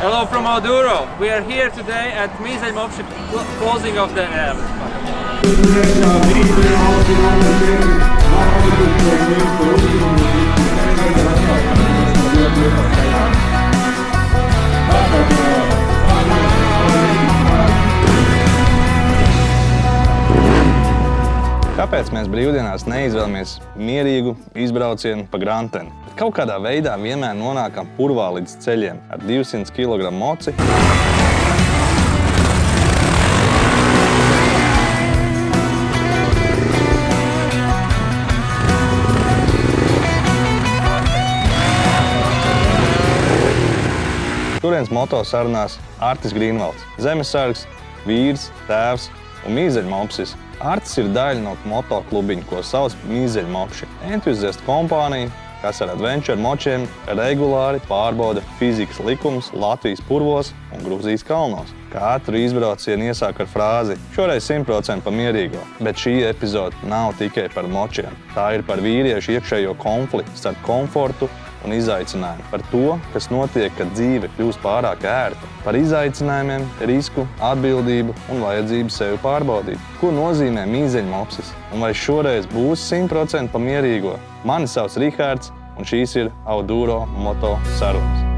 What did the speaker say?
Hello from Auduro. We are here today at Mīzeļu Mopši closing of the Kāpēc mēs brīvdienās neizvēlamies mierīgu izbraucienu pa Grantenu? Kaut kādā veidā vienmēr nonākam purvā līdz ceļiem ar 200 kg moci. Turienes moto sarunās Artis Grīnvalds, zemesargs, vīrs, tēvs un Mīzeļu Mopsis. Artis ir daļa no moto klubiņa, ko sauc Mīzeļu Mopši. Entuziastu kompānija, kas ar adventure močiem regulāri pārbauda fizikas likumus Latvijas purvos un Gruzijas kalnos. Katru izbraucienu iesāk ar frāzi šoreiz 100% pa mierīgo, bet šī epizode nav tikai par močiem. Tā ir par vīriešu iekšējo konfliktu starp komfortu un izaicinājumu, par to, kas notiek, kad dzīve kļūst pārāk ērta, par izaicinājumiem, risku, atbildību un vajadzību sevi pārbaudīt. Ko nozīmē Mīzeļu Mopsis? Un vai šoreiz būs 100% pa mierīgo? Mani sauc Rihards, un šīs ir Auduro moto sarunas.